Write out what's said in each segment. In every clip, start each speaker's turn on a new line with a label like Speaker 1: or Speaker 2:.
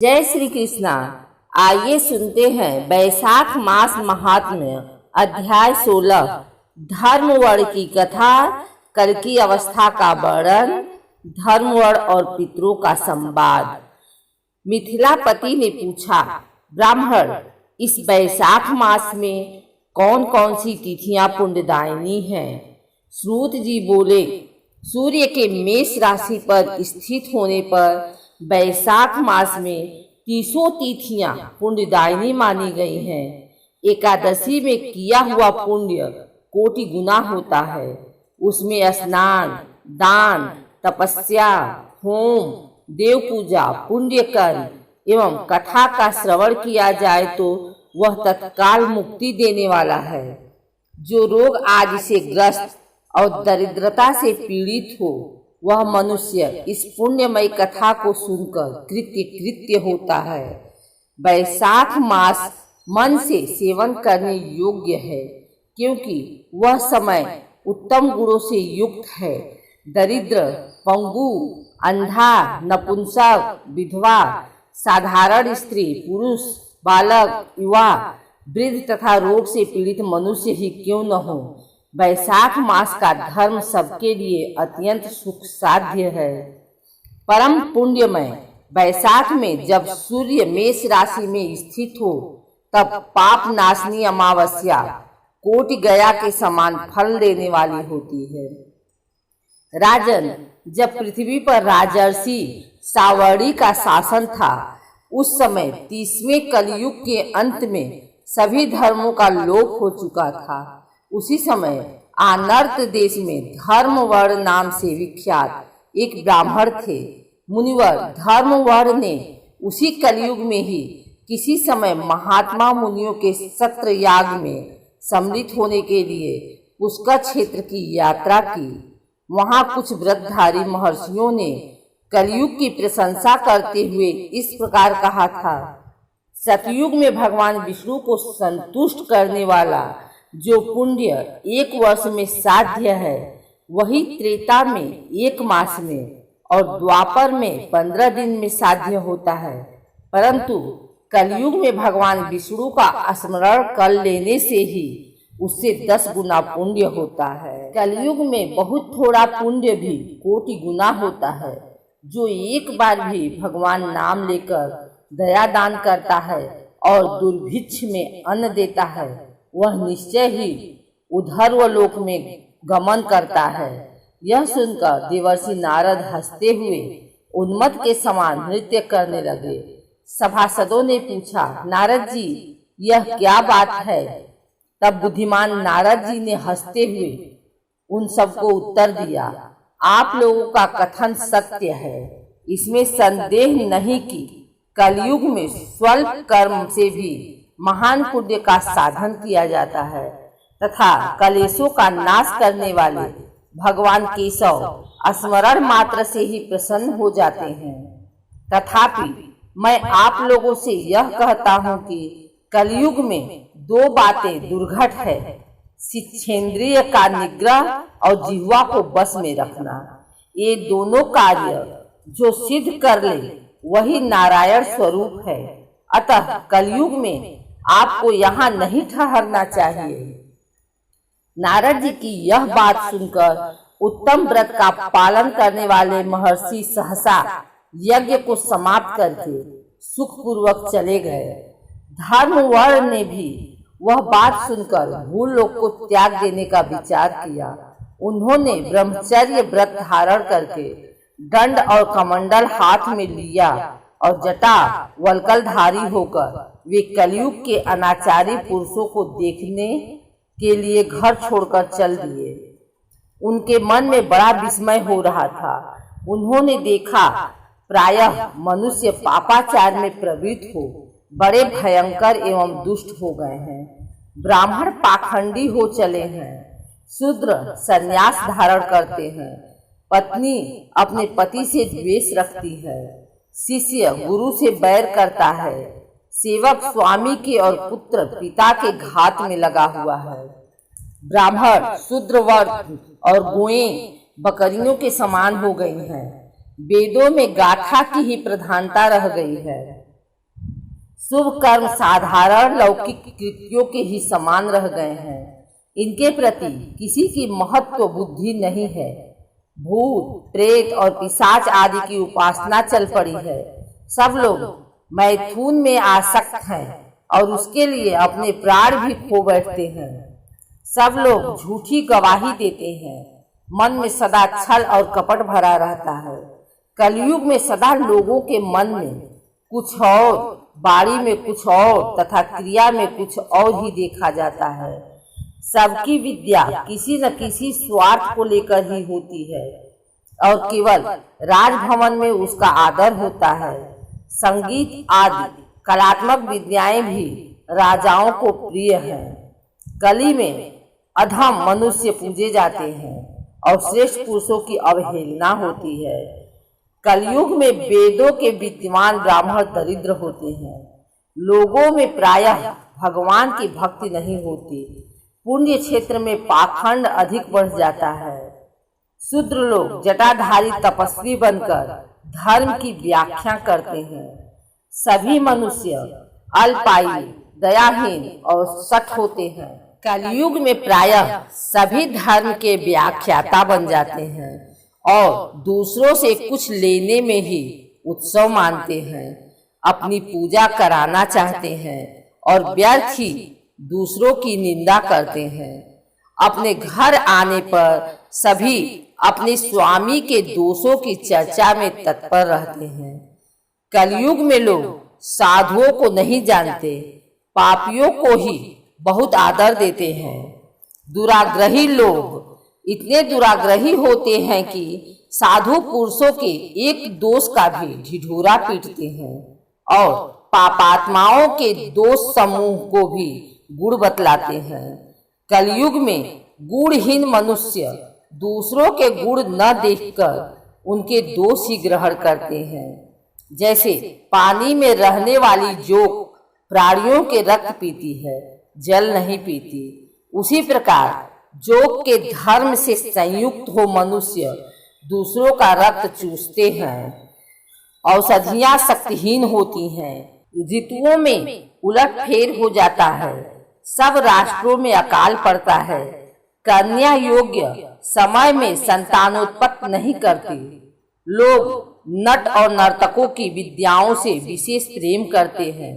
Speaker 1: जय श्री कृष्णा। आइए सुनते हैं वैशाख मास महात्म्य अध्याय 16 धर्मवर्ण की कथा। कल की अवस्था का वर्णन, धर्मवर्ण और पितरों का संवाद। मिथिलापति ने पूछा, ब्राह्मण, इस वैशाख मास में कौन कौन सी तिथियां पुण्यदायिनी हैं? सूत जी बोले, सूर्य के मेष राशि पर स्थित होने पर वैशाख मास में 30 तिथियां पुण्यदायिनी मानी गई हैं। एकादशी में किया हुआ पुण्य कोटि गुना होता है। उसमें स्नान, दान, तपस्या, होम, देव पूजा, पुण्य कर्म एवं कथा का श्रवण किया जाए तो वह तत्काल मुक्ति देने वाला है। जो रोग आदि से ग्रस्त और दरिद्रता से पीड़ित हो, वह मनुष्य इस पुण्यमयी कथा को सुनकर कृत्य होता है। वैशाख मास मन से सेवन करने योग्य है, क्योंकि वह समय उत्तम गुणों से युक्त है। दरिद्र, पंगु, अंधा, नपुंसक, विधवा, साधारण स्त्री, पुरुष, बालक, युवा, वृद्ध तथा रोग से पीड़ित मनुष्य ही क्यों न हो, वैशाख मास का धर्म सबके लिए अत्यंत सुख साध्य है। परम पुण्यमय वैशाख में जब सूर्य मेष राशि में स्थित हो, तब पाप नाशनी अमावस्या कोटि गया के समान फल देने वाली होती है। राजन, जब पृथ्वी पर राजर्षि सावर्णी का शासन था, उस समय 30वें कलयुग के अंत में सभी धर्मों का लोप हो चुका था। उसी समय आनर्त देश में धर्मवर्ण नाम से विख्यात एक ब्राह्मण थे। मुनिवर धर्मवर्ण ने उसी कलयुग में ही किसी समय महात्मा मुनियों के सत्र याग में सम्मिलित होने के लिए पुष्कर क्षेत्र की यात्रा की। वहां कुछ व्रतधारी महर्षियों ने कलयुग की प्रशंसा करते हुए इस प्रकार कहा था, सतयुग में भगवान विष्णु को संतुष्ट करने वाला जो पुण्य 1 वर्ष में साध्य है, वही त्रेता में 1 मास में और द्वापर में 15 दिन में साध्य होता है। परंतु कलयुग में भगवान विष्णु का स्मरण कर लेने से ही उससे 10 गुना पुण्य होता है। कलयुग में बहुत थोड़ा पुण्य भी कोटि गुना होता है। जो एक बार भी भगवान नाम लेकर दया दान करता है और दुर्भिक्ष में अन्न देता है, वह निश्चय ही ऊर्ध्वलोक में गमन करता है। यह सुनकर देवर्षि नारद हंसते हुए उन्मत्त के समान नृत्य करने लगे। सभासदों ने पूछा, नारद जी, यह क्या बात है? तब बुद्धिमान नारद जी ने हंसते हुए उन सबको उत्तर दिया, आप लोगों का कथन सत्य है। इसमें संदेह नहीं कि कलयुग में स्वल्प कर्म से भी महान पुण्य का साधन किया जाता है तथा कलेशों का नाश करने वाले भगवान केशव स्मरण मात्र से ही प्रसन्न हो जाते हैं। तथापि मैं आप लोगों से यह कहता हूँ कि कलयुग में 2 बातें दुर्घट है, शिक्षेंद्रिय का निग्रह और जिह्वा को बस में रखना। ये दोनों कार्य जो सिद्ध कर ले वही नारायण स्वरूप है। अतः कलयुग में आपको यहाँ नहीं ठहरना चाहिए। नारद जी की यह बात सुनकर उत्तम व्रत का पालन करने वाले महर्षि सहसा यज्ञ को समाप्त करके सुखपूर्वक चले गए। धर्मवर्ण ने भी वह बात सुनकर भूलोक को त्याग देने का विचार किया। उन्होंने ब्रह्मचर्य व्रत धारण करके दंड और कमंडल हाथ में लिया और जटा वल्कलधारी होकर वे कलयुग के अनाचारी पुरुषों को देखने के लिए घर छोड़कर चल दिए। उनके मन में बड़ा विस्मय हो रहा था। उन्होंने देखा प्रायः मनुष्य पापाचार में प्रवृत्त हो बड़े भयंकर एवं दुष्ट हो गए हैं। ब्राह्मण पाखंडी हो चले हैं, शूद्र संन्यास धारण करते हैं, पत्नी अपने पति से द्वेष रखती है, शिष्य गुरु से बैर करता है, सेवक स्वामी के और पुत्र पिता के घात में लगा हुआ है। ब्राह्मण शूद्र वर्ग और गोएं बकरियों के समान हो गई हैं। वेदों में गाथा की ही प्रधानता रह गई है। शुभ कर्म साधारण लौकिक कृत्यों के ही समान रह गए हैं। इनके प्रति किसी की महत्व बुद्धि नहीं है। भूत, प्रेत और पिशाच आदि की उपासना चल पड़ी है। सब लोग मैथुन में आसक्त हैं और उसके लिए अपने प्राण भी खो बैठते हैं। सब लोग झूठी गवाही देते हैं। मन में सदा छल और कपट भरा रहता है। कलयुग में सदा लोगों के मन में कुछ और, बाणी में कुछ और तथा क्रिया में कुछ और ही देखा जाता है। सबकी विद्या किसी न किसी स्वार्थ को लेकर ही होती है और केवल राजभवन में उसका आदर होता है। संगीत आदि कलात्मक विद्याएं भी राजाओं को प्रिय हैं। कली में अधम मनुष्य पूजे जाते हैं और श्रेष्ठ पुरुषों की अवहेलना होती है। कलयुग में वेदों के विद्वान ब्राह्मण दरिद्र होते हैं। लोगों में प्रायः भगवान की भक्ति नहीं होती। पुण्य क्षेत्र में पाखंड अधिक बढ़ जाता है। शूद्र लोग जटाधारी तपस्वी बनकर धर्म की व्याख्या करते हैं। सभी मनुष्य अल्पायु, दयाहीन और सठ होते हैं। कलयुग में प्रायः सभी धर्म के व्याख्याता बन जाते हैं और दूसरों से कुछ लेने में ही उत्सव मानते हैं। अपनी पूजा कराना चाहते हैं और व्यर्थ ही दूसरों की निंदा करते हैं। अपने घर आने पर सभी अपने स्वामी के दोषों की चर्चा में तत्पर रहते हैं। कलयुग में लोग साधुओं को नहीं जानते, पापियों को ही बहुत आदर देते हैं। दुराग्रही लोग इतने दुराग्रही होते हैं कि साधु पुरुषों के एक दोष का भी ढिढोरा पीटते हैं और पापात्माओं के दोष समूह को भी गुण बतलाते हैं। कलयुग में गुणहीन मनुष्य दूसरों के गुण न देखकर उनके दोष ही ग्रहण करते हैं। जैसे पानी में रहने वाली जोक प्राणियों के रक्त पीती है, जल नहीं पीती, उसी प्रकार जोक के धर्म से संयुक्त हो मनुष्य दूसरों का रक्त चूसते हैं। औषधियां शक्तिहीन होती हैं। ऋतुओं में उलट फेर हो जाता है। सब राष्ट्रों में अकाल पड़ता है। कन्या योग्य समय में संतानोत्पत्ति नहीं करती। लोग नट और नर्तकों की विद्याओं से विशेष प्रेम करते हैं।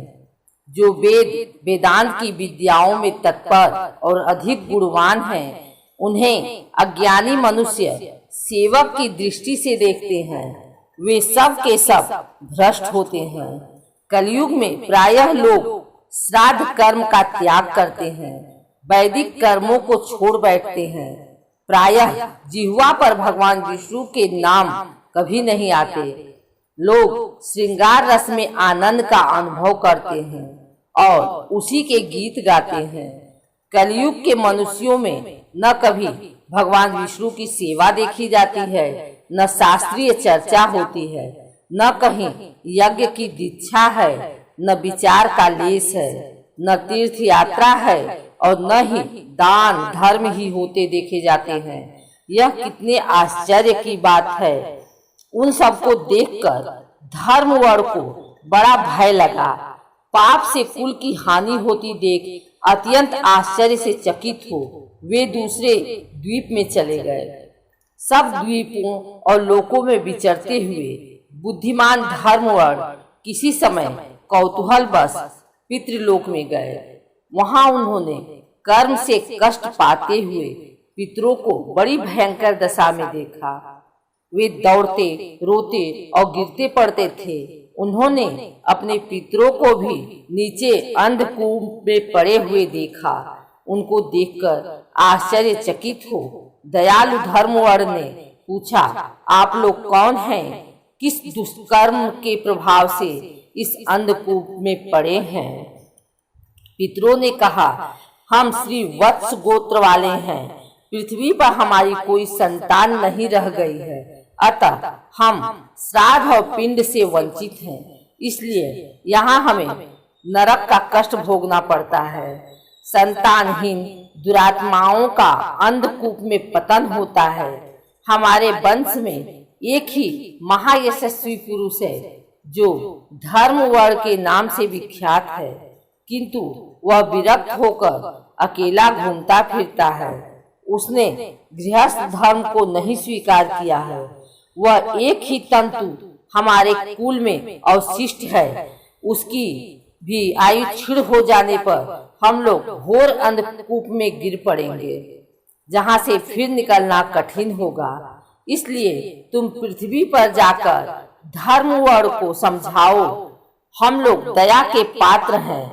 Speaker 1: जो वेदांत की विद्याओं में तत्पर और अधिक गुणवान हैं, उन्हें अज्ञानी मनुष्य सेवक की दृष्टि से देखते हैं। वे सब के सब भ्रष्ट होते हैं। कलयुग में प्रायः लोग श्राद्ध कर्म का त्याग करते हैं, वैदिक कर्मों को छोड़ बैठते हैं। प्रायः जिह्वा पर भगवान विष्णु के नाम कभी नहीं आते। लोग श्रृंगार रस में आनंद का अनुभव करते हैं और उसी के गीत गाते हैं। कलयुग के मनुष्यों में न कभी भगवान विष्णु की सेवा देखी जाती है, न शास्त्रीय चर्चा होती है, न कहीं यज्ञ की दीक्षा है, न विचार का लेस है, न तीर्थ यात्रा है और न ही दान धर्म ही होते देखे जाते हैं। यह कितने आश्चर्य की बात है। उन सबको देखकर धर्मवर को बड़ा भय लगा। पाप से कुल की हानि होती देख अत्यंत आश्चर्य से चकित हो वे दूसरे द्वीप में चले गए। सब द्वीपों और लोकों में विचरते हुए बुद्धिमान धर्मवर किसी समय कौतूहल बस पितृलोक में गए। वहां उन्होंने कर्म से कष्ट पाते हुए पितरों को बड़ी भयंकर दशा में देखा। वे दौड़ते, रोते और गिरते पड़ते थे। उन्होंने अपने पितरों को भी नीचे अंधकूप में पड़े हुए देखा। उनको देखकर आश्चर्यचकित हो दयालु धर्मवर ने पूछा, आप लोग कौन हैं? किस दुष्कर्म के प्रभाव से इस अंधकूप में पड़े हैं? पितरों ने कहा, हम श्री वत्स गोत्र वाले हैं। पृथ्वी पर हमारी कोई संतान नहीं रह गई है, अतः हम श्राद्ध और पिंड से वंचित हैं। इसलिए यहाँ हमें नरक का कष्ट भोगना पड़ता है। संतानहीन दुरात्माओं का अंधकूप में पतन होता है। हमारे वंश में एक ही महायशस्वी पुरुष है, जो धर्मवर्ण के नाम से विख्यात है, किंतु वह विरक्त होकर अकेला घूमता फिरता है। उसने गृहस्थ धर्म को नहीं स्वीकार किया है। वह एक ही तंतु हमारे कुल में अवशिष्ट है। उसकी भी आयु क्षीण हो जाने पर हम लोग घोर अंधकूप में गिर पड़ेंगे, जहाँ से फिर निकलना कठिन होगा। इसलिए तुम पृथ्वी पर जाकर धर्मवर्ण को समझाओ। हम लोग दया के पात्र हैं।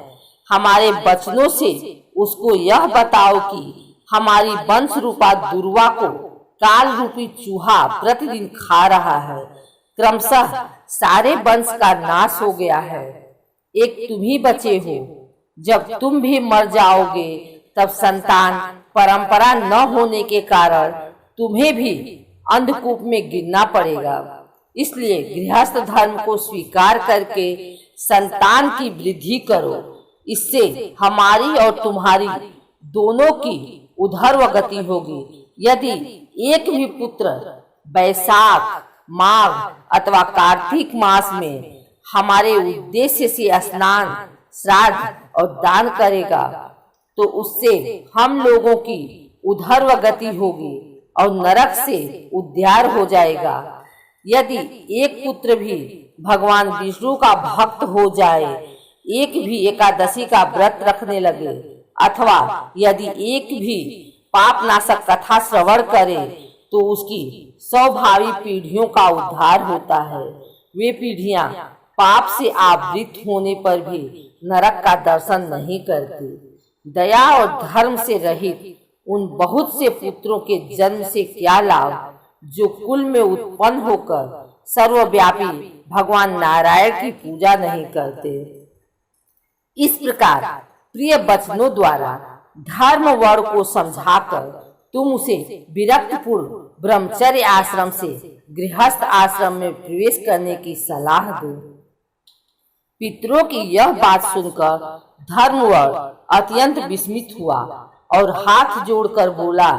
Speaker 1: हमारे वचनों से उसको यह बताओ कि हमारी वंश रूपा दुर्वा को काल रूपी चूहा प्रतिदिन खा रहा है। क्रमशः सारे वंश का नाश हो गया है। एक तुम ही बचे हो। जब तुम भी मर जाओगे तब संतान परंपरा न होने के कारण तुम्हें भी अंधकूप में गिरना पड़ेगा। इसलिए गृहस्थ धर्म को स्वीकार करके संतान की वृद्धि करो। इससे हमारी और तुम्हारी दोनों की ऊर्ध्व गति होगी। यदि एक भी पुत्र बैसाख, माघ अथवा कार्तिक मास में हमारे उद्देश्य से स्नान, श्राद्ध और दान करेगा तो उससे हम लोगों की ऊर्ध्व गति होगी और नरक से उद्धार हो जाएगा। यदि एक पुत्र भी भगवान विष्णु का भक्त हो जाए, एक भी एकादशी का व्रत रखने लगे, अथवा यदि एक भी पाप नाशक कथा श्रवण करे तो उसकी 100 भावी पीढ़ियों का उद्धार होता है। वे पीढ़ियां पाप से आवृत होने पर भी नरक का दर्शन नहीं करती। दया और धर्म से रहित उन बहुत से पुत्रों के जन्म से क्या लाभ, जो कुल में उत्पन्न होकर सर्वव्यापी भगवान नारायण की पूजा नहीं करते। इस प्रकार प्रिय वचनों द्वारा धर्म वर्ण को समझाकर तुम उसे विरक्त पूर्व ब्रह्मचर्य आश्रम से गृहस्थ आश्रम में प्रवेश करने की सलाह दो। पितरों की यह बात सुनकर धर्मवर्ण अत्यंत विस्मित हुआ और हाथ जोड़कर बोला,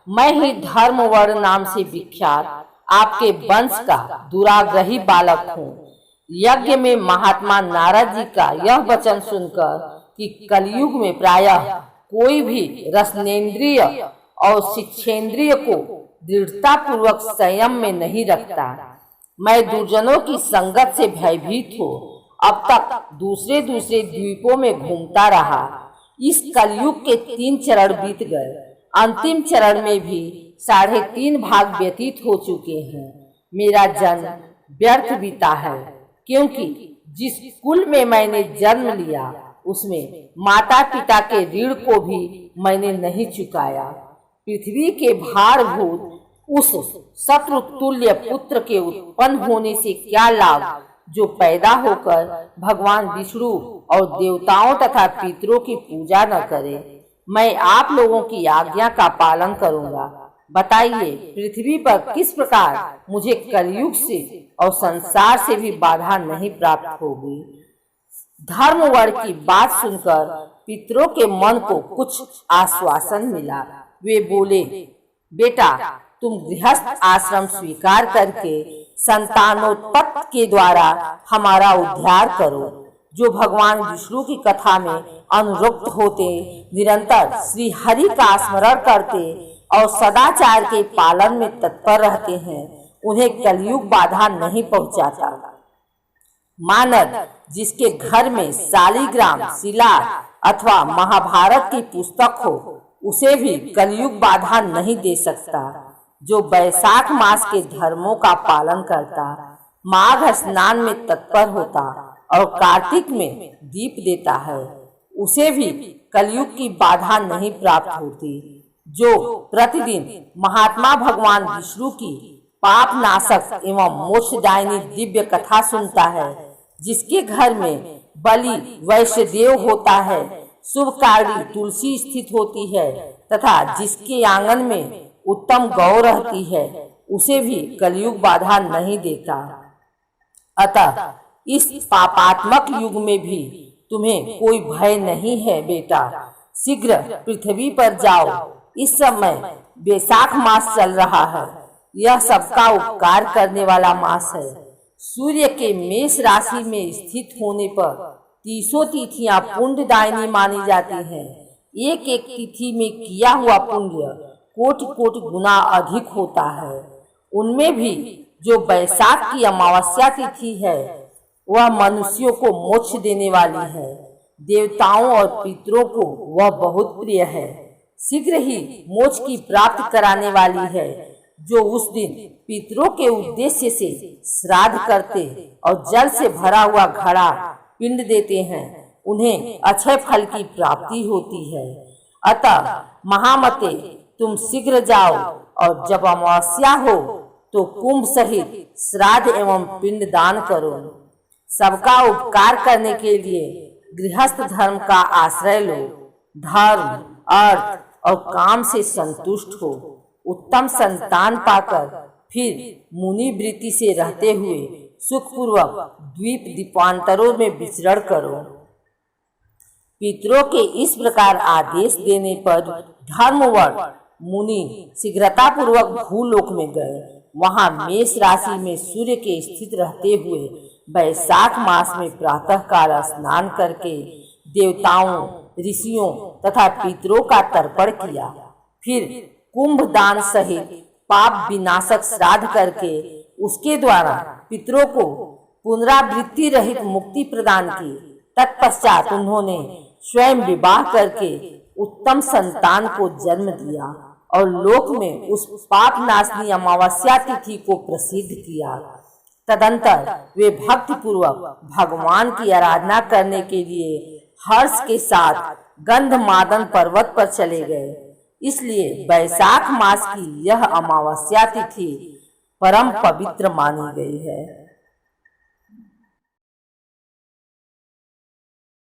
Speaker 1: मैं ही धर्मवर्ण नाम से विख्यात आपके वंश का दुराग्रही बालक हूँ। यज्ञ में महात्मा नारद जी का यह वचन सुनकर कि कलयुग में प्रायः कोई भी रसनेन्द्रिय और शिक्षेंद्रिय को दृढ़ता पूर्वक संयम में नहीं रखता, मैं दुर्जनों की संगत से भयभीत हो अब तक दूसरे द्वीपों में घूमता रहा। इस कलयुग के 3 चरण बीत गए। अंतिम चरण में भी 3.5 भाग व्यतीत हो चुके हैं। मेरा जन्म व्यर्थ बीता है, क्योंकि जिस कुल में मैंने जन्म लिया उसमें माता पिता के ऋण को भी मैंने नहीं चुकाया। पृथ्वी के भारभूत उस शत्रु तुल्य पुत्र के उत्पन्न होने से क्या लाभ, जो पैदा होकर भगवान विष्णु और देवताओं तथा पितरों की पूजा न करे। मैं आप लोगों की आज्ञा का पालन करूंगा। बताइए, पृथ्वी पर किस प्रकार मुझे कलयुग से और संसार से भी बाधा नहीं प्राप्त होगी। धर्मवर्ण की बात सुनकर पितरों के मन को कुछ आश्वासन मिला। वे बोले, बेटा, तुम गृहस्थ आश्रम स्वीकार करके संतानोत्पत्ति के द्वारा हमारा उद्धार करो। जो भगवान विष्णु की कथा में अनुरक्त होते, निरंतर श्री हरि का स्मरण करते और सदाचार के पालन में तत्पर रहते हैं, उन्हें कलयुग बाधा नहीं पहुंचाता। मानव जिसके घर में शालिग्राम शिला अथवा महाभारत की पुस्तक हो, उसे भी कलयुग बाधा नहीं दे सकता। जो बैसाख मास के धर्मों का पालन करता, माघ स्नान में तत्पर होता और कार्तिक में दीप देता है, उसे भी कलयुग की बाधा नहीं प्राप्त होती। जो प्रतिदिन महात्मा भगवान विष्णु की पाप नाशक एवं मोक्षदायिनी दिव्य कथा सुनता है, जिसके घर में बलि वैश्यदेव होता है, शुभकारी तुलसी स्थित होती है तथा जिसके आंगन में उत्तम गौ रहती है, उसे भी कलयुग बाधा नहीं देता। अतः इस पापात्मक युग में भी तुम्हें कोई भय नहीं है। बेटा, शीघ्र पृथ्वी पर जाओ। इस समय बैसाख मास चल रहा है। यह सबका उपकार करने वाला मास है। सूर्य के मेष राशि में स्थित होने पर 30 तिथियां पुण्यदायिनी मानी जाती हैं। एक एक तिथि में किया हुआ पुण्य कोटि कोटि गुना अधिक होता है। उनमें भी जो बैसाख की अमावस्या तिथि है वह मनुष्यों को मोक्ष देने वाली है। देवताओं और पितरों को वह बहुत प्रिय है। शीघ्र ही मोक्ष की प्राप्ति कराने वाली है। जो उस दिन पितरों के उद्देश्य से श्राद्ध करते और जल से भरा हुआ घड़ा पिंड देते हैं, उन्हें अक्षय फल की प्राप्ति होती है। अतः महामते, तुम शीघ्र जाओ और जब अमावस्या हो तो कुंभ सहित श्राद्ध एवं पिंड दान करो। सबका उपकार करने के लिए गृहस्थ धर्म का आश्रय लो। धर्म, अर्थ और काम से संतुष्ट हो। उत्तम संतान पाकर फिर मुनि वृत्ति से रहते हुए सुखपूर्वक द्वीप दीपांतरों में विचरण करो। पितरों के इस प्रकार आदेश देने पर धर्मवर मुनि शीघ्रता पूर्वक भूलोक में गए। वहां मेष राशि में सूर्य के स्थित रहते हुए बैसाख मास में प्रातः काल स्नान करके देवताओं, ऋषियों तथा पितरों का तर्पण किया। फिर कुंभ दान सहित पाप विनाशक श्राद्ध करके उसके द्वारा पितरों को पुनरावृत्ति रहित मुक्ति प्रदान की। तत्पश्चात उन्होंने स्वयं विवाह करके उत्तम संतान को जन्म दिया और लोक में उस पाप नाशनी अमावस्या तिथि को प्रसिद्ध किया। तदंतर वे भक्ति पूर्वक भगवान की आराधना करने के लिए हर्ष के साथ गंधमादन पर्वत पर चले गए। इसलिए बैसाख मास की यह अमावस्या तिथि परम पवित्र मानी गई है।